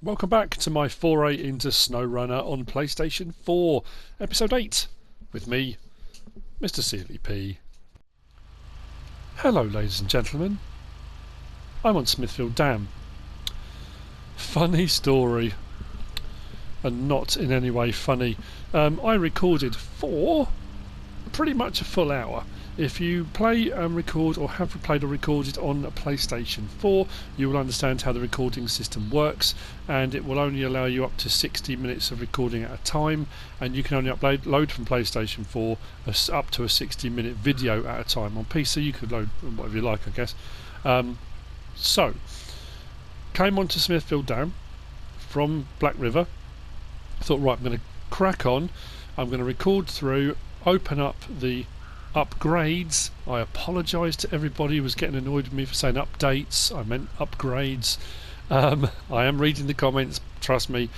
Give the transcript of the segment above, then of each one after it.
Welcome back to my foray into SnowRunner on PlayStation 4, Episode 8, with me, MrSealyp. Hello ladies and gentlemen, I'm on Smithville Dam. Funny story, and not in any way funny. I recorded for pretty much a full hour. If you play and record or have played or recorded on a PlayStation 4, you will understand how the recording system works, and it will only allow you up to 60 minutes of recording at a time, and you can only load from PlayStation 4 up to a 60-minute video at a time. On PC you could load whatever you like, I guess. So, came onto Smithville Dam from Black River. I thought, right, I'm going to crack on. I'm going to record through, open up the upgrades. I apologise to everybody who was getting annoyed with me for saying updates. I meant upgrades. I am reading the comments, trust me.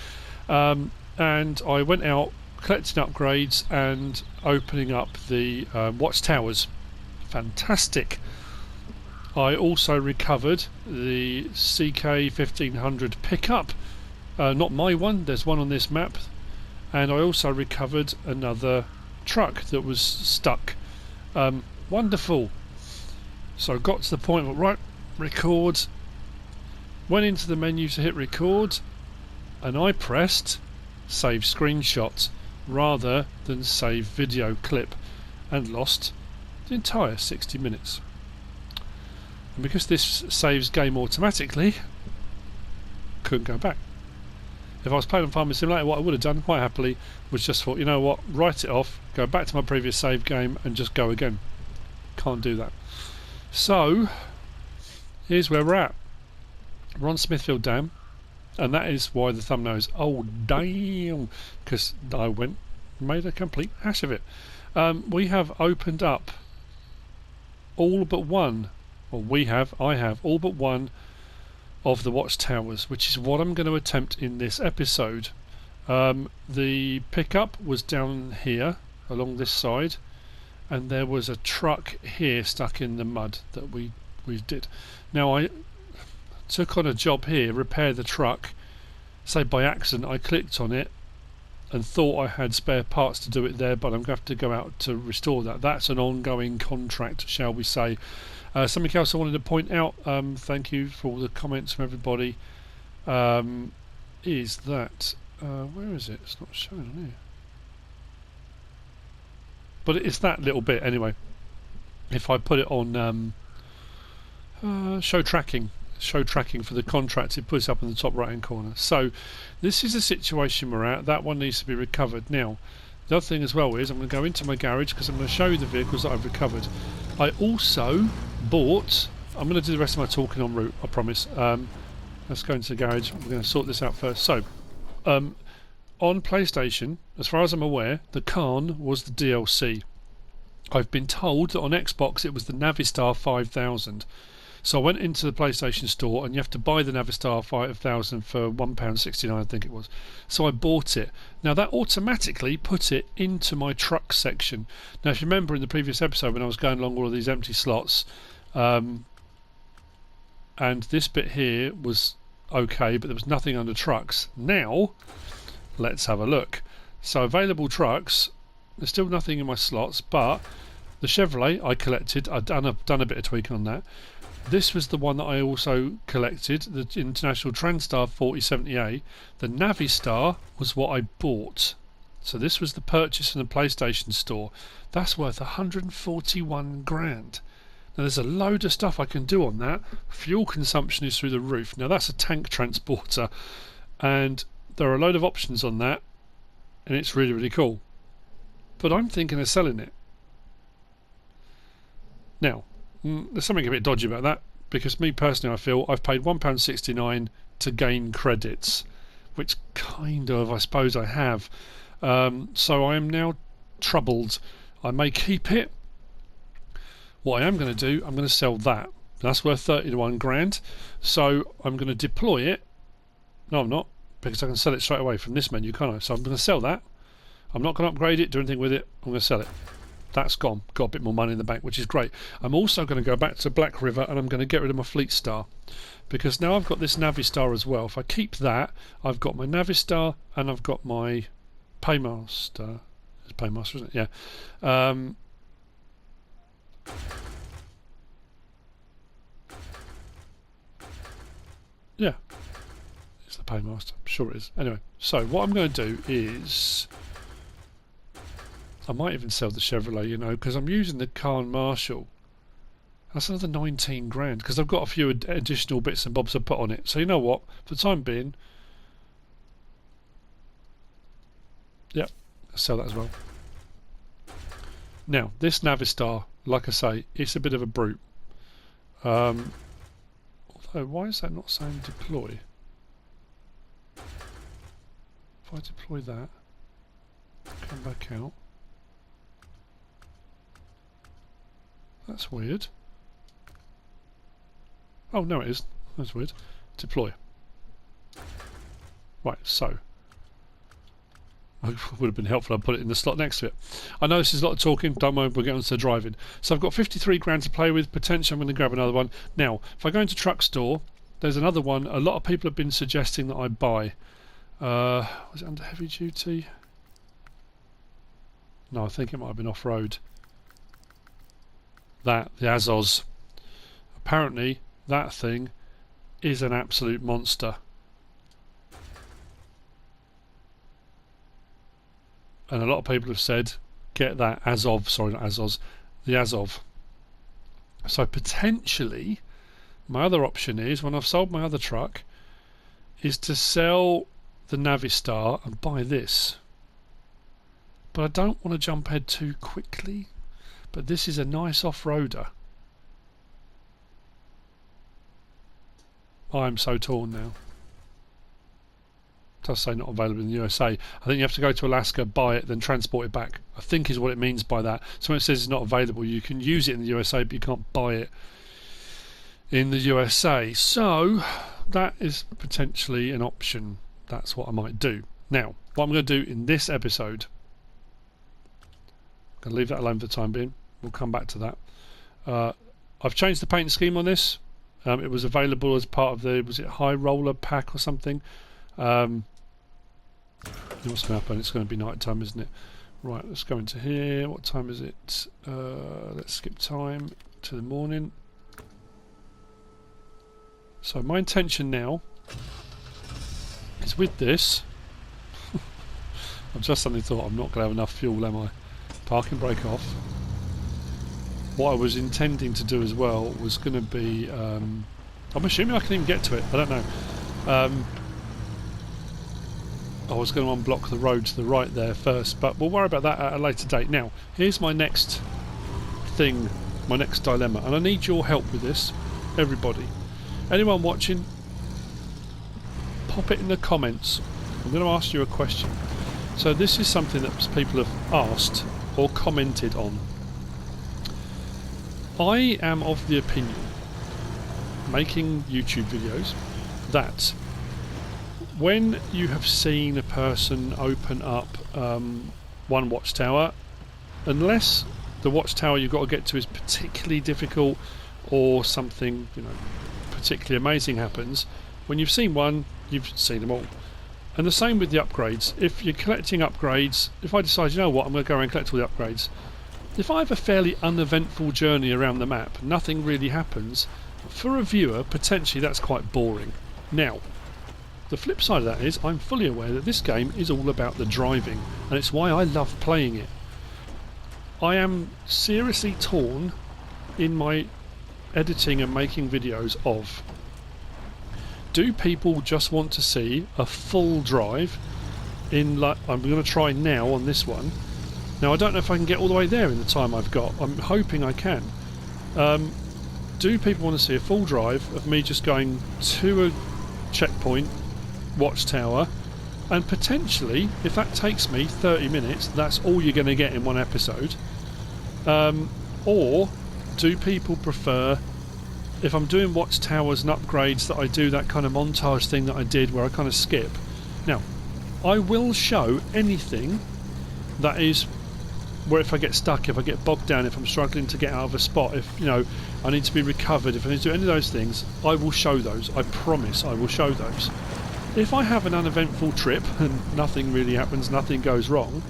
And I went out collecting upgrades and opening up the Watchtowers. Fantastic. I also recovered the CK1500 pickup. Not my one, there's one on this map. And I also recovered another truck that was stuck. Wonderful. So got to the point of, right, record, went into the menu to hit record, and I pressed save screenshot rather than save video clip, and lost the entire 60 minutes. And because this saves game automatically, couldn't go back. If I was playing on Farming Simulator, what I would have done quite happily was just thought, you know what, write it off, go back to my previous save game and just go again. Can't do that. So, here's where we're at. We're on Smithville Dam, and that is why the thumbnail is, oh damn, because I made a complete hash of it. We have opened up all but one, or I have all but one of the Watchtowers, which is what I'm going to attempt in this episode. The pickup was down here along this side, and there was a truck here stuck in the mud that we did. Now I took on a job here, repair the truck. Say by accident I clicked on it and thought I had spare parts to do it there, but I'm going to have to go out to restore that. That's an ongoing contract, shall we say. Something else I wanted to point out, thank you for all the comments from everybody, is that, where is it? It's not showing on here. But it's that little bit anyway. If I put it on show tracking for the contract, it puts up in the top right hand corner. So this is the situation we're at. That one needs to be recovered. Now the other thing as well is I'm going to go into my garage because I'm going to show you the vehicles that I've recovered. I also bought, I'm going to do the rest of my talking en route, I promise. Let's go into the garage. We're going to sort this out first. So on PlayStation, as far as I'm aware, the Khan was the DLC. I've been told that on Xbox it was the Navistar 5000. So I went into the PlayStation store, and you have to buy the Navistar 5000 for £1.69, I think it was. So I bought it. Now that automatically put it into my truck section. Now if you remember in the previous episode when I was going along all of these empty slots, and this bit here was okay, but there was nothing under trucks. Now let's have a look. So available trucks, there's still nothing in my slots, but the Chevrolet I collected. I've done a bit of tweaking on that. This was the one that I also collected, the International Transstar 4070A. The Navistar was what I bought. So this was the purchase in the PlayStation store. That's worth 141 grand. Now there's a load of stuff I can do on that. Fuel consumption is through the roof. Now that's a tank transporter, and there are a load of options on that, and it's really, really cool. But I'm thinking of selling it. Now, there's something a bit dodgy about that, because me personally, I feel I've paid £1.69 to gain credits, which kind of, I suppose I have. So I am now troubled. I may keep it. What I am going to do, I'm going to sell that. That's worth 31 grand. So I'm going to deploy it. No, I'm not, because I can sell it straight away from this menu, can't I? So I'm going to sell that. I'm not going to upgrade it, do anything with it. I'm going to sell it. That's gone. Got a bit more money in the bank, which is great. I'm also going to go back to Black River and I'm going to get rid of my Fleet Star, because now I've got this Navistar as well. If I keep that, I've got my Navistar and I've got my Paymaster. It's Paymaster, isn't it? Yeah. Yeah. It's the Paymaster. I'm sure it is. Anyway, so what I'm going to do is, I might even sell the Chevrolet, you know, because I'm using the car and Marshall. That's another 19 grand, because I've got a few additional bits and bobs I put on it. So you know what? For the time being, yep, I'll sell that as well. Now, this Navistar, like I say, it's a bit of a brute. Although, why is that not saying deploy? If I deploy that, come back out. That's weird. Oh, no it is. That's weird. Deploy. Right, so. It would have been helpful if I put it in the slot next to it. I know this is a lot of talking, don't mind, we'll get on to the driving. So I've got 53 grand to play with, potentially I'm going to grab another one. Now, if I go into Truck Store, there's another one a lot of people have been suggesting that I buy. Was it under heavy duty? No, I think it might have been off-road. That, the Azos. Apparently, that thing is an absolute monster. And a lot of people have said, get that Azov, sorry not Azos, the Azov. So potentially, my other option is, when I've sold my other truck, is to sell the Navistar and buy this. But I don't want to jump ahead too quickly. But this is a nice off-roader. I'm so torn now. It does say not available in the USA. I think you have to go to Alaska, buy it, then transport it back. I think is what it means by that. So when it says it's not available, you can use it in the USA, but you can't buy it in the USA. So that is potentially an option. That's what I might do. Now, what I'm going to do in this episode, I'm going to leave that alone for the time being. We'll come back to that. I've changed the paint scheme on this. It was available as part of the, was it High Roller pack or something? What's going to happen? It's going to be night time, isn't it? Right, let's go into here. What time is it? Let's skip time to the morning. So my intention now is with this. I've just suddenly thought I'm not going to have enough fuel, am I? Parking brake off. What I was intending to do as well was going to be, I'm assuming I can even get to it, I don't know. I was going to unblock the road to the right there first, but we'll worry about that at a later date. Now, here's my next thing, my next dilemma, and I need your help with this, everybody. Anyone watching, pop it in the comments. I'm going to ask you a question. So this is something that people have asked or commented on. I am of the opinion, making YouTube videos, that when you have seen a person open up one watchtower, unless the watchtower you've got to get to is particularly difficult or something, you know, particularly amazing happens, when you've seen one, you've seen them all. And the same with the upgrades. If you're collecting upgrades, if I decide, you know what, I'm going to go around and collect all the upgrades, if I have a fairly uneventful journey around the map, nothing really happens, for a viewer, potentially that's quite boring. Now, the flip side of that is, I'm fully aware that this game is all about the driving, and it's why I love playing it. I am seriously torn in my editing and making videos of, do people just want to see a full drive in, like I'm going to try now on this one. Now I don't know if I can get all the way there in the time I've got. I'm hoping I can. Do people want to see a full drive of me just going to a checkpoint, watchtower, and potentially, if that takes me 30 minutes, that's all you're going to get in one episode? Or do people prefer, if I'm doing watchtowers and upgrades, that I do that kind of montage thing that I did where I kind of skip? Now, I will show anything that is where if I get stuck, if I get bogged down, if I'm struggling to get out of a spot, if you know I need to be recovered, if I need to do any of those things, I will show those. I promise I will show those. If I have an uneventful trip and nothing really happens, nothing goes wrong,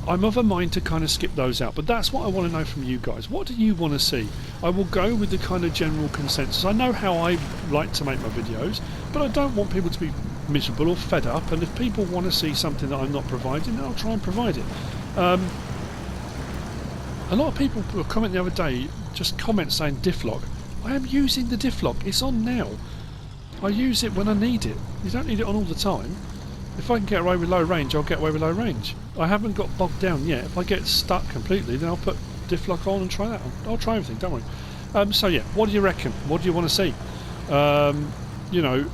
I'm of a mind to kind of skip those out. But that's what I want to know from you guys. What do you want to see? I will go with the kind of general consensus. I know how I like to make my videos, but I don't want people to be miserable or fed up, and if people want to see something that I'm not providing, then I'll try and provide it. A lot of people were commenting the other day, just comment saying diff lock. I am using the diff lock. It's on now. I use it when I need it. You don't need it on all the time. If I can get away with low range, I'll get away with low range. I haven't got bogged down yet. If I get stuck completely, then I'll put diff lock on and try that. I'll try everything, don't worry. So yeah, what do you reckon? What do you want to see? You know,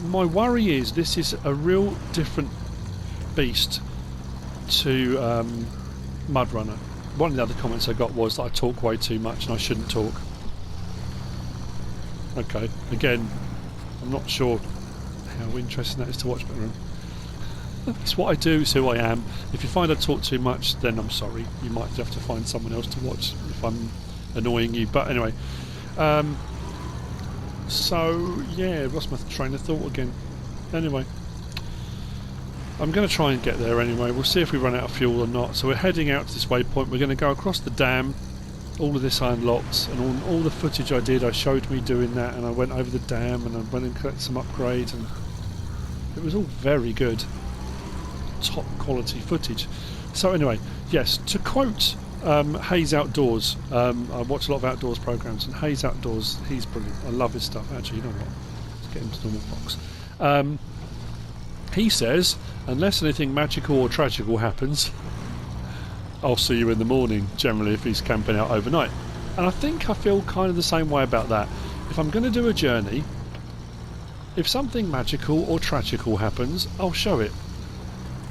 my worry is this is a real different beast to MudRunner. One of the other comments I got was that I talk way too much and I shouldn't talk. Okay, again, I'm not sure how interesting that is to watch, but it's what I do, it's who I am. If you find I talk too much, then I'm sorry. You might have to find someone else to watch if I'm annoying you. But anyway, so yeah, lost my train of thought again. Anyway, I'm going to try and get there anyway. We'll see if we run out of fuel or not. So we're heading out to this waypoint. We're going to go across the dam. All of this I unlocked, and all the footage I did, I showed me doing that, and I went over the dam and I went and collected some upgrades, and it was all very good. Top quality footage. So anyway, yes, to quote Hayes Outdoors, I watch a lot of outdoors programs, and Hayes Outdoors, he's brilliant. I love his stuff. Actually, you know what? Let's get him to normal box. He says, unless anything magical or tragical happens, I'll see you in the morning, generally, if he's camping out overnight. And I think I feel kind of the same way about that. If I'm going to do a journey, if something magical or tragical happens, I'll show it.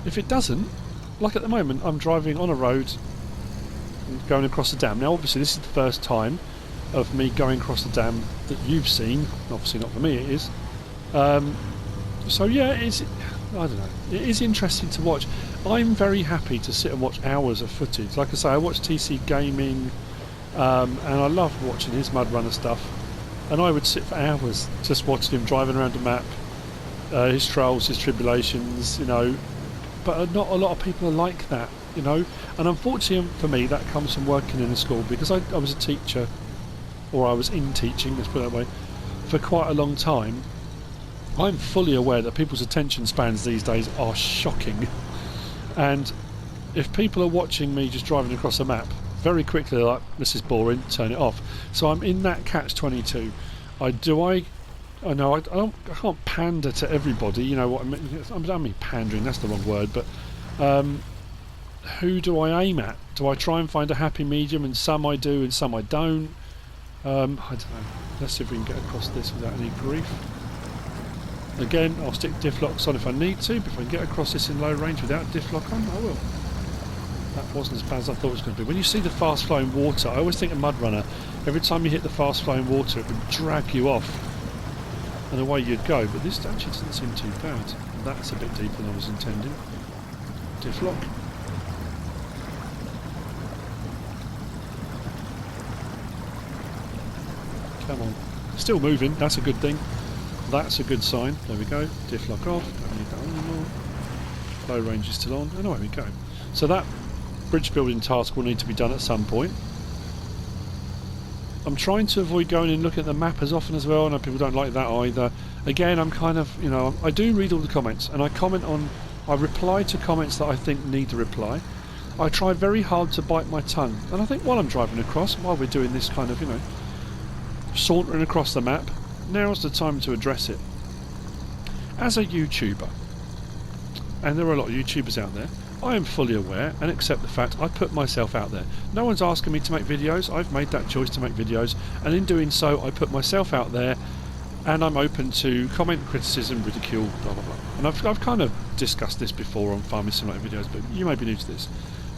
If it doesn't, like at the moment, I'm driving on a road going across the dam. Now obviously this is the first time of me going across the dam that you've seen. Obviously not for me, it is. So yeah, I don't know. It is interesting to watch. I'm very happy to sit and watch hours of footage. Like I say, I watch TC Gaming, and I love watching his MudRunner stuff. And I would sit for hours just watching him driving around the map, his trials, his tribulations, you know. But not a lot of people are like that, you know. And unfortunately for me, that comes from working in a school, because I was a teacher, or I was in teaching, let's put it that way, for quite a long time. I'm fully aware that people's attention spans these days are shocking, and if people are watching me just driving across a map, very quickly they're like, this is boring, turn it off. So I'm in that catch-22. I know I can't pander to everybody, you know what I mean. I don't mean pandering, that's the wrong word, but who do I aim at? Do I try and find a happy medium, and some I do and some I don't? I don't know. Let's see if we can get across this without any grief. Again, I'll stick diff locks on if I need to, but if I can get across this in low range without diff lock on, I will. That wasn't as bad as I thought it was going to be. When you see the fast flowing water, I always think of MudRunner. Every time you hit the fast flowing water, it would drag you off, and away you'd go. But this actually doesn't seem too bad. That's a bit deeper than I was intending. Diff lock. Come on. Still moving, that's a good thing. That's a good sign. There we go. Diff lock off. Don't need that anymore. Low range is still on. And away we go. So that bridge building task will need to be done at some point. I'm trying to avoid going and looking at the map as often as well. I know people don't like that either. Again, I'm kind of, you know, I do read all the comments, and I reply to comments that I think need a reply. I try very hard to bite my tongue, and I think while I'm driving across, while we're doing this kind of, you know, sauntering across the map, now's the time to address it. As a YouTuber, and there are a lot of YouTubers out there, I am fully aware and accept the fact I put myself out there. No one's asking me to make videos. I've made that choice to make videos, and in doing so I put myself out there, and I'm open to comment, criticism, ridicule, blah blah blah. And I've kind of discussed this before on Farming Simulator videos, but you may be new to this.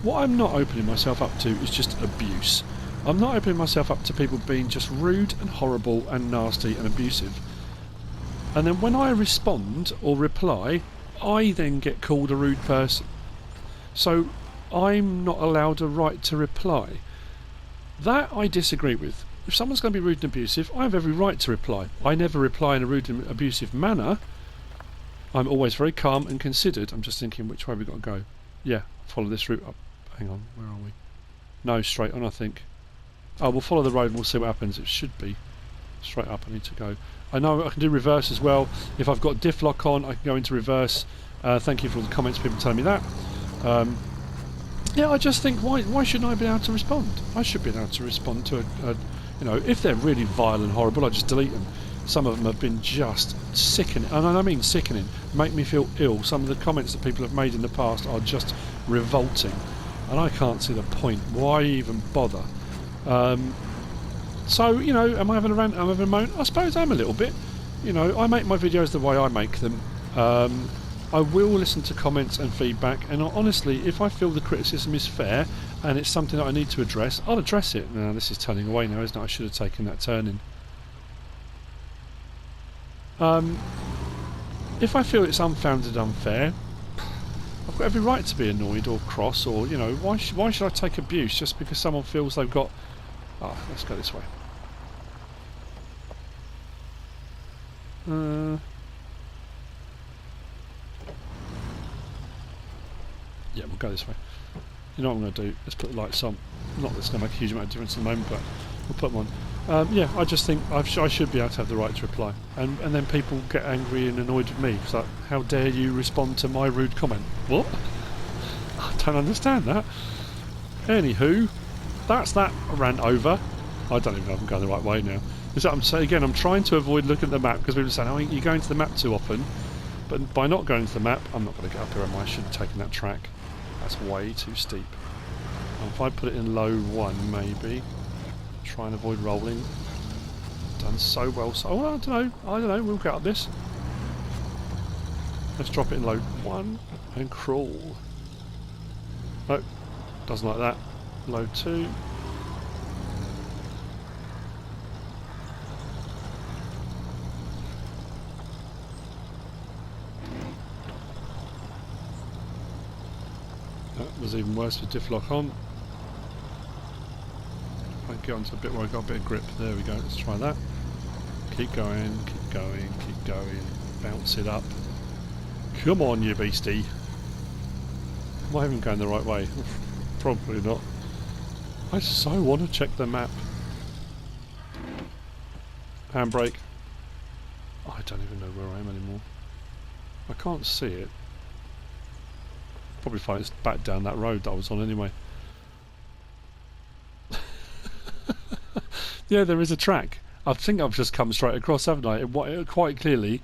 What I'm not opening myself up to is just abuse. I'm not opening myself up to people being just rude and horrible and nasty and abusive. And then when I respond or reply, I then get called a rude person. So I'm not allowed a right to reply. That I disagree with. If someone's going to be rude and abusive, I have every right to reply. I never reply in a rude and abusive manner. I'm always very calm and considered. I'm just thinking which way we've got to go. Yeah, follow this route up. Hang on, where are we? No, straight on, I think. Oh, we'll follow the road and we'll see what happens. It should be straight up. I need to go. I know I can do reverse as well. If I've got diff lock on, I can go into reverse. Thank you for all the comments, people telling me that. Yeah, I just think, why shouldn't I be able to respond? I should be able to respond to you know, if they're really vile and horrible, I just delete them. Some of them have been just sickening, and I mean sickening, make me feel ill. Some of the comments that people have made in the past are just revolting, and I can't see the point. Why even bother? So, you know, am I having a rant? Am I having a moan? I suppose I'm a little bit. You know, I make my videos the way I make them. I will listen to comments and feedback, and honestly, if I feel the criticism is fair and it's something that I need to address, I'll address it. Now, this is turning away now, isn't it? I should have taken that turning. If I feel it's unfounded, unfair, I've got every right to be annoyed or cross, or, you know, why should I take abuse just because someone feels they've got... Oh, let's go this way. Yeah, we'll go this way. You know what I'm going to do? Let's put the lights on. Not that it's going to make a huge amount of difference at the moment, but we'll put them on. Yeah, I just think I should be able to have the right to reply. And then people get angry and annoyed with me. It's like, how dare you respond to my rude comment? What? I don't understand that. Anywho, that's that rant over. I don't even know if I'm going the right way now. I'm saying again, I'm trying to avoid looking at the map because people are saying, oh, you're going to the map too often. But by not going to the map, I'm not going to get up here, am I? I should have taken that track. That's way too steep. If I put it in low 1, maybe. Try and avoid rolling. Done so well. So, oh, I don't know. We'll get up this. Let's drop it in low 1 and crawl. Nope. Doesn't like that. Low 2. That was even worse with diff lock on. I get onto a bit where I got a bit of grip. There we go. Let's try that. Keep going, keep going, keep going. Bounce it up. Come on, you beastie. Am I even going the right way? Probably not. I so want to check the map. Handbrake. Oh, I don't even know where I am anymore. I can't see it. Probably find it's back down that road that I was on anyway. Yeah, there is a track. I think I've just come straight across, haven't I? It quite clearly,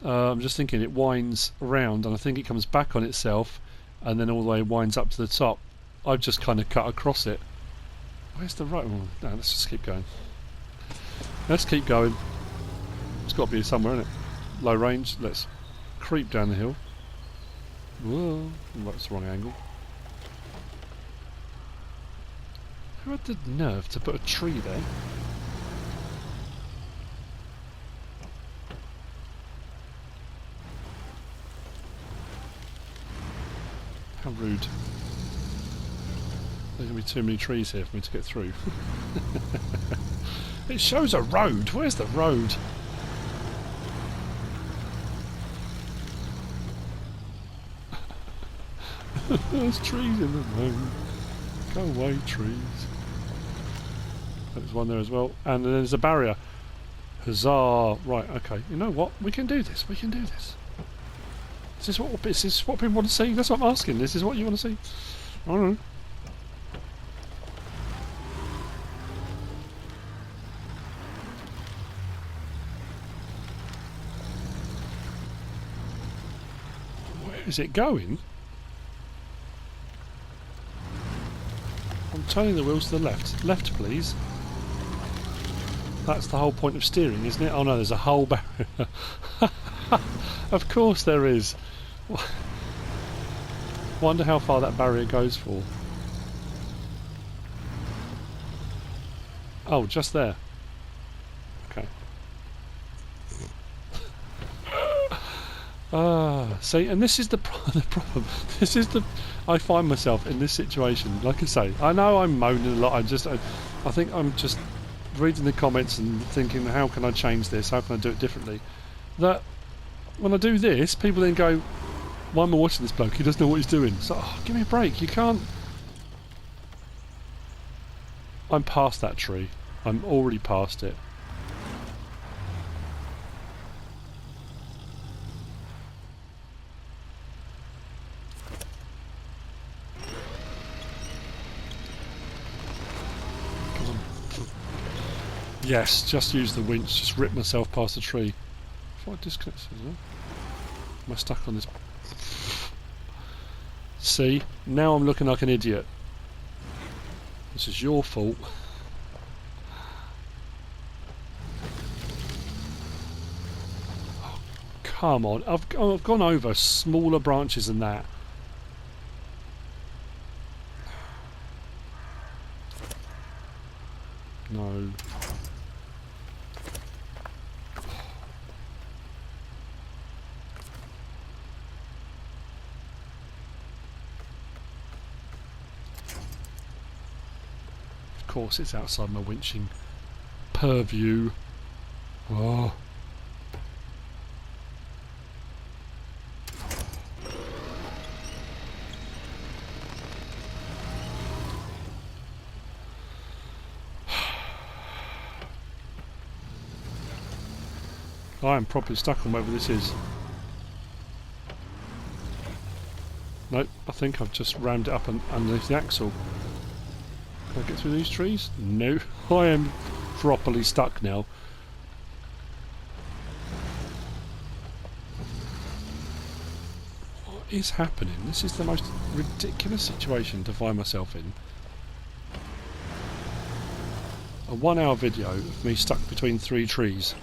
I'm just thinking it winds around, and I think it comes back on itself, and then all the way winds up to the top. I've just kind of cut across it. Where's the right one? No, let's just keep going. Let's keep going. It's got to be somewhere, isn't it? Low range. Let's creep down the hill. Whoa, that's the wrong angle. Who had the nerve to put a tree there? How rude. There's going to be too many trees here for me to get through. It shows a road. Where's the road? There's trees in the road. Go away, trees. There's one there as well. And then there's a barrier. Huzzah! Right, okay. You know what? We can do this. We can do this. Is this what people want to see? That's what I'm asking. This is what you want to see? I don't know. Where is it going? I'm turning the wheels to the left. Left, please. That's the whole point of steering, isn't it? Oh no, there's a whole barrier. Of course there is. Wonder how far that barrier goes for. Oh, just there. Okay. See, and this is the problem. This is I find myself in this situation. Like I say, I know I'm moaning a lot. I think I'm just reading the comments and thinking, how can I change this? How can I do it differently? That when I do this, people then go, why am I watching this bloke? He doesn't know what he's doing. So, give me a break. You can't. I'm past that tree. I'm already past it. Yes, just use the winch, just rip myself past the tree. If I disconnect this, am I stuck on this? See, now I'm looking like an idiot. This is your fault. Oh, come on, I've gone over smaller branches than that. No. Of course it's outside my winching purview. Oh. I am properly stuck on whatever this is. Nope, I think I've just rammed it up underneath the axle. Can I get through these trees? No. I am properly stuck now. What is happening? This is the most ridiculous situation to find myself in. A 1 hour video of me stuck between 3 trees.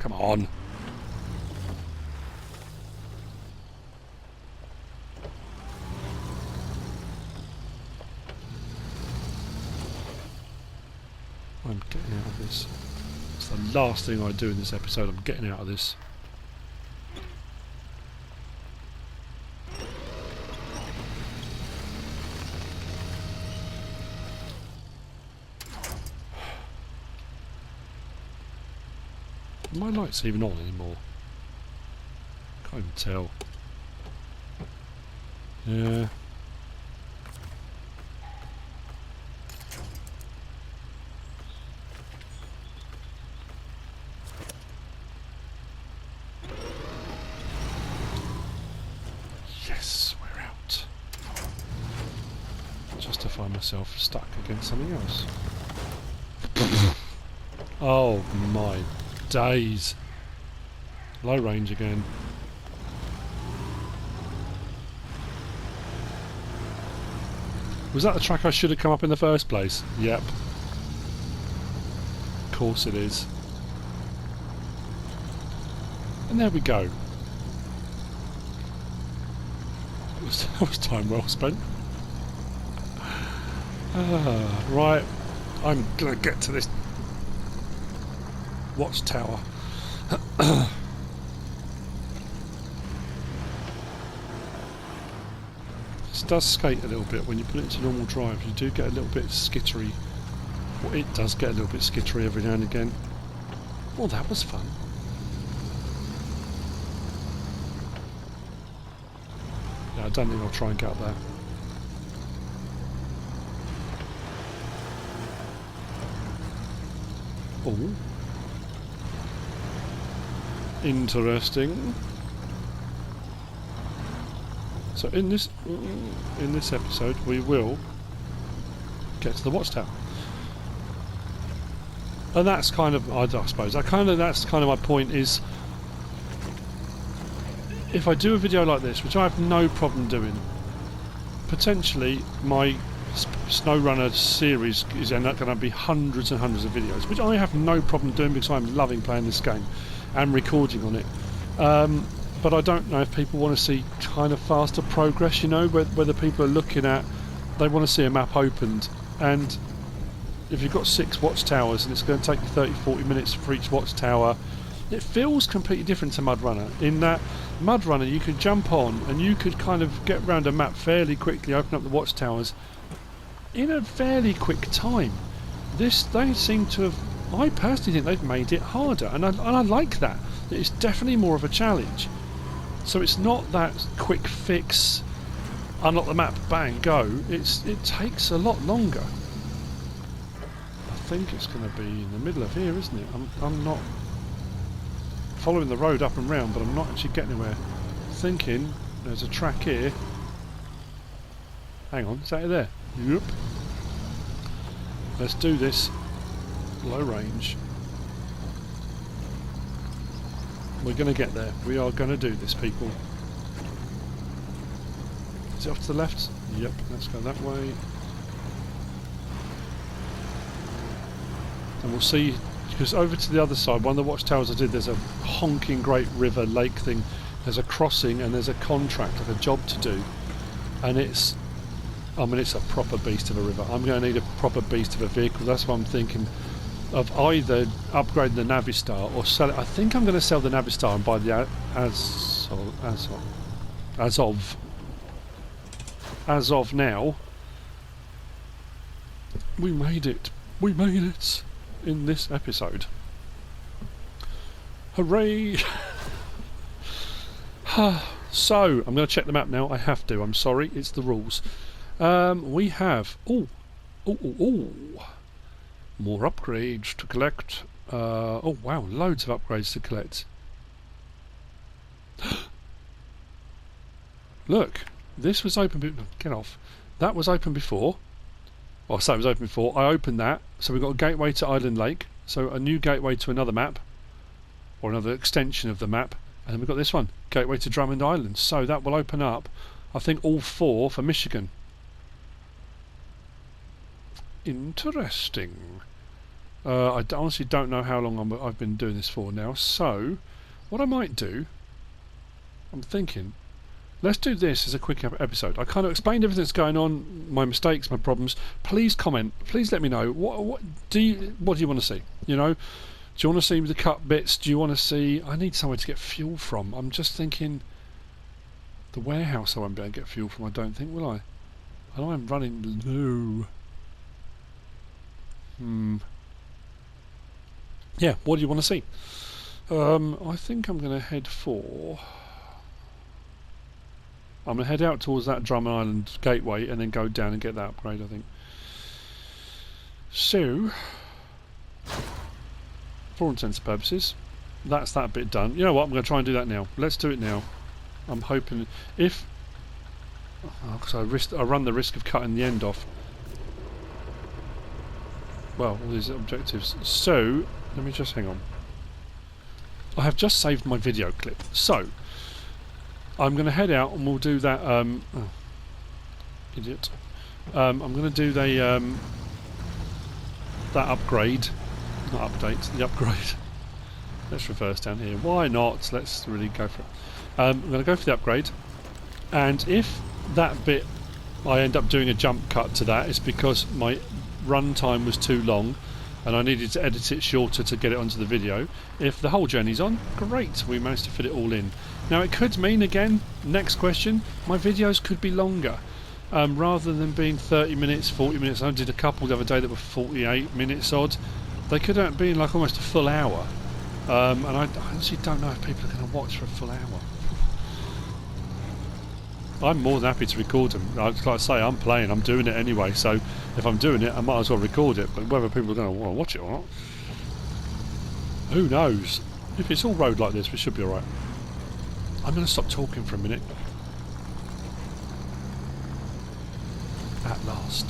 Come on. I'm getting out of this. It's the last thing I do in this episode. I'm getting out of this. Are my lights even on anymore? Can't even tell. Yeah. Yes, we're out. Just to find myself stuck against something else. Oh my days. Low range again. Was that the track I should have come up in the first place? Yep. Of course it is. And there we go. That was time well spent. Right. I'm gonna get to this watchtower. This does skate a little bit when you put it into normal drive. You do get a little bit skittery. Well, it does get a little bit skittery every now and again. Well, that was fun. Yeah, I don't think I'll try and get up there. Oh. Interesting. So in this episode we will get to the watchtower. And that's kind of, I suppose, that's kind of my point is, if I do a video like this, which I have no problem doing, potentially my SNOWRUNNER series is going to be hundreds and hundreds of videos, which I have no problem doing because I'm loving playing this game and recording on it. But I don't know if people want to see kind of faster progress, you know, whether people are looking at, they want to see a map opened, and if you've got 6 watchtowers and it's going to take you 30-40 minutes for each watchtower, it feels completely different to MudRunner, in that MudRunner you could jump on and you could kind of get around a map fairly quickly, open up the watchtowers in a fairly quick time. This, they seem to have, I personally think they've made it harder, and I like that. It's definitely more of a challenge. So it's not that quick fix, unlock the map, bang, go. It takes a lot longer. I think it's going to be in the middle of here, isn't it? I'm not following the road up and round, but I'm not actually getting anywhere. Thinking there's a track here. Hang on, is that it there? Yep. Let's do this. Low range. We're going to get there. We are going to do this, people. Is it off to the left? Yep, let's go that way. And we'll see, because over to the other side, one of the watchtowers I did, there's a honking great river lake thing. There's a crossing and there's a contract, like a job to do. And it's, I mean, it's a proper beast of a river. I'm going to need a proper beast of a vehicle. That's what I'm thinking of, either upgrading the Navistar or sell it. I think I'm going to sell the Navistar and buy the as of now. We made it. We made it in this episode. Hooray! So, I'm going to check the map now. I have to. I'm sorry. It's the rules. We have... more upgrades to collect. Oh wow, loads of upgrades to collect. Look, this was open. Get off. That was open before. Well, I say it was open before. I opened that, so we've got a gateway to Island Lake. So a new gateway to another map, or another extension of the map, and then we've got this one, gateway to Drummond Island. So that will open up, I think, all 4 for Michigan. Interesting. I honestly don't know how long I've been doing this for now, so what I might do, I'm thinking, let's do this as a quick episode. I kind of explained everything that's going on, my mistakes, my problems. Please comment, please let me know, what do you want to see? You know, do you want to see the cut bits? Do you want to see, I need somewhere to get fuel from. I'm just thinking, the warehouse I won't be able to get fuel from, I don't think, will I? I know I'm running low. Yeah, what do you want to see? I think I'm going to head for... I'm going to head out towards that Drummond Island gateway and then go down and get that upgrade, I think. So, for all intents and purposes, that's that bit done. You know what, I'm going to try and do that now. Let's do it now. I'm hoping if... because I run the risk of cutting the end off. Well, all these objectives. So, let me just hang on. I have just saved my video clip. So, I'm going to head out and we'll do that. Oh, idiot. I'm going to do the that upgrade. Not update, the upgrade. Let's reverse down here. Why not? Let's really go for it. I'm going to go for the upgrade. And if that bit I end up doing a jump cut to that, it's because my run time was too long and I needed to edit it shorter to get it onto the video. If the whole journey's on, great, we managed to fit it all in. Now it could mean, again, next question, my videos could be longer. Rather than being 30 minutes, 40 minutes, I did a couple the other day that were 48 minutes odd. They could end up being like almost a full hour. And I honestly don't know if people are going to watch for a full hour. I'm more than happy to record them. Like I say, I'm playing, I'm doing it anyway, so if I'm doing it, I might as well record it, but whether people are going to want to watch it or not, who knows? If it's all road like this, we should be alright. I'm going to stop talking for a minute. At last.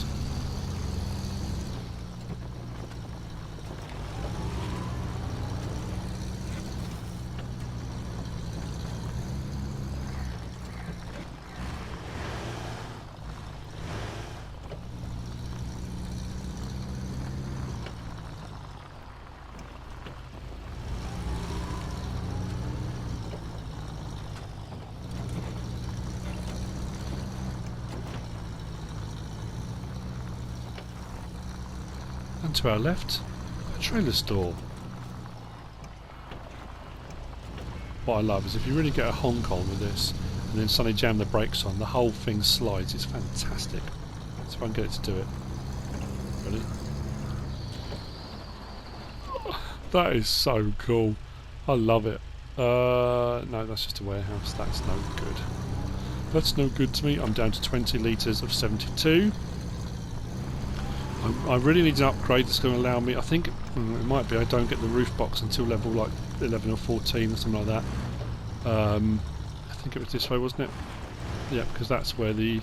And to our left, a trailer store. what I love is if you really get a honk on with this and then suddenly jam the brakes on, the whole thing slides. It's fantastic. So if I can get it to do it. Ready? That is so cool. I love it. No, that's just a warehouse. That's no good. That's no good to me. I'm down to 20 litres of 72. I really need an upgrade that's going to allow me, I think, it might be I don't get the roof box until level like 11 or 14 or something like that. I think it was this way, wasn't it? Yeah, because that's where the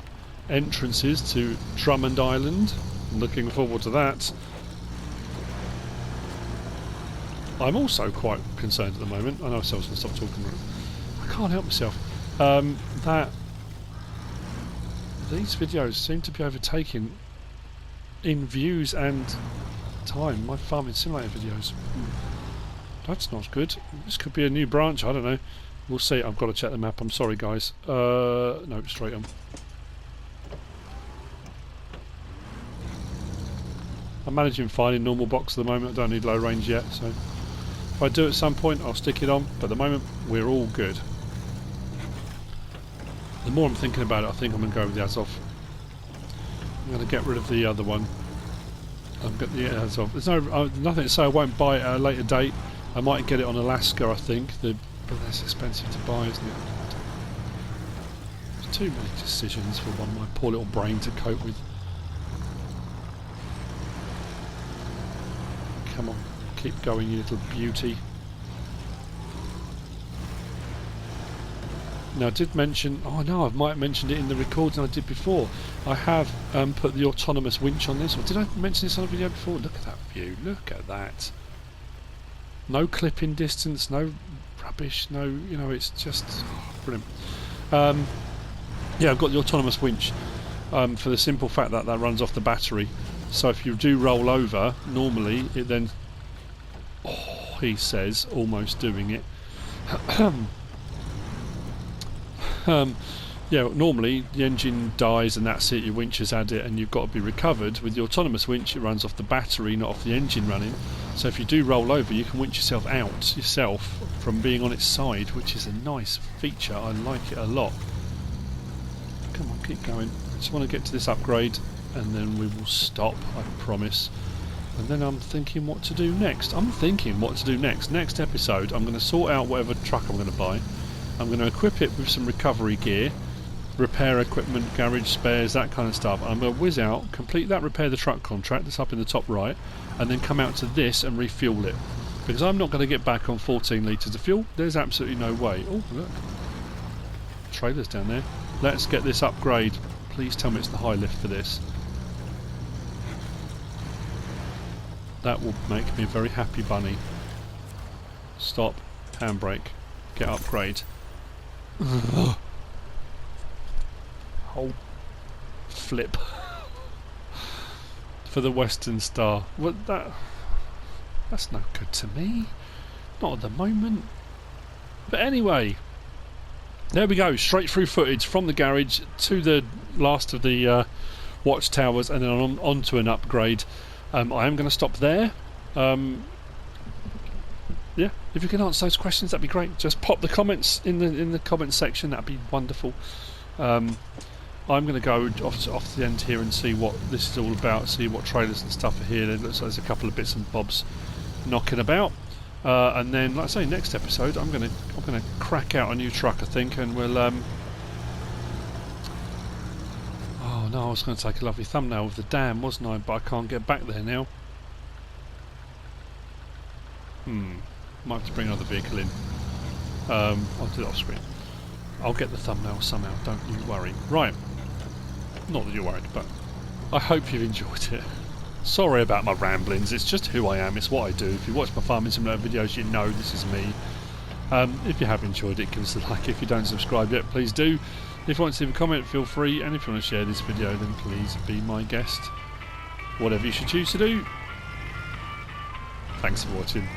entrance is to Drummond Island. I'm looking forward to that. I'm also quite concerned at the moment. I know I was going to stop talking. I can't help myself. That these videos seem to be overtaking in views and time my farming simulator videos. That's not good. This could be a new branch. I don't know. We'll see. I've got to check the map. I'm sorry, guys. No, straight on. I'm managing fine in normal box at the moment. I don't need low range yet, so if I do at some point, I'll stick it on. But at the moment, we're all good. The more I'm thinking about it, I think I'm going to go with the Azov. I'm going to get rid of the other one. I've got the Azov. There's nothing to say I won't buy it at a later date. I might get it on Alaska, I think. But that's expensive to buy, isn't it? There's too many decisions for my poor little brain to cope with. Come on, keep going, you little beauty. Now I did mention, oh no, I might have mentioned it in the recording I did before. I have put the autonomous winch on this. Or did I mention this on a video before? Look at that view, look at that. No clipping distance, no rubbish, no, you know, it's just brilliant. Yeah, I've got the autonomous winch for the simple fact that that runs off the battery. So if you do roll over, normally it then, oh, he says, almost doing it. Yeah, normally the engine dies and that's it, your winch has had it and you've got to be recovered. With the autonomous winch it runs off the battery, not off the engine running. So if you do roll over you can winch yourself out yourself from being on its side, which is a nice feature. I like it a lot. Come on, keep going. I just want to get to this upgrade and then we will stop, I promise. And then I'm thinking what to do next. Next episode I'm going to sort out whatever truck I'm going to buy. I'm going to equip it with some recovery gear, repair equipment, garage spares, that kind of stuff. I'm going to whiz out, complete that repair the truck contract that's up in the top right, and then come out to this and refuel it. Because I'm not going to get back on 14 litres of fuel. There's absolutely no way. Oh, look. Trailers down there. Let's get this upgrade. Please tell me it's the high lift for this. That will make me a very happy bunny. Stop. Handbrake. Get upgrade. Oh, flip for the Western Star. What that's no good to me. Not at the moment. But anyway, there we go. Straight through footage from the garage to the last of the watchtowers, and then on to an upgrade. I am going to stop there. Yeah, if you can answer those questions, that'd be great. Just pop the comments in the comments section. That'd be wonderful. I'm going to go off the end here and see what this is all about. See what trailers and stuff are here. It looks like there's a couple of bits and bobs knocking about. And then, like I say, next episode, I'm going to crack out a new truck, I think, and we'll. Oh no, I was going to take a lovely thumbnail of the dam, wasn't I? But I can't get back there now. Might have to bring another vehicle in. I'll do it off screen. I'll get the thumbnail somehow, don't you worry. Right. Not that you're worried, but I hope you've enjoyed it. Sorry about my ramblings, it's just who I am, it's what I do. If you watch my farming simulator videos, you know this is me. If you have enjoyed it, give us a like. If you don't subscribe yet, please do. If you want to leave a comment, feel free. And if you want to share this video, then please be my guest. Whatever you should choose to do. Thanks for watching.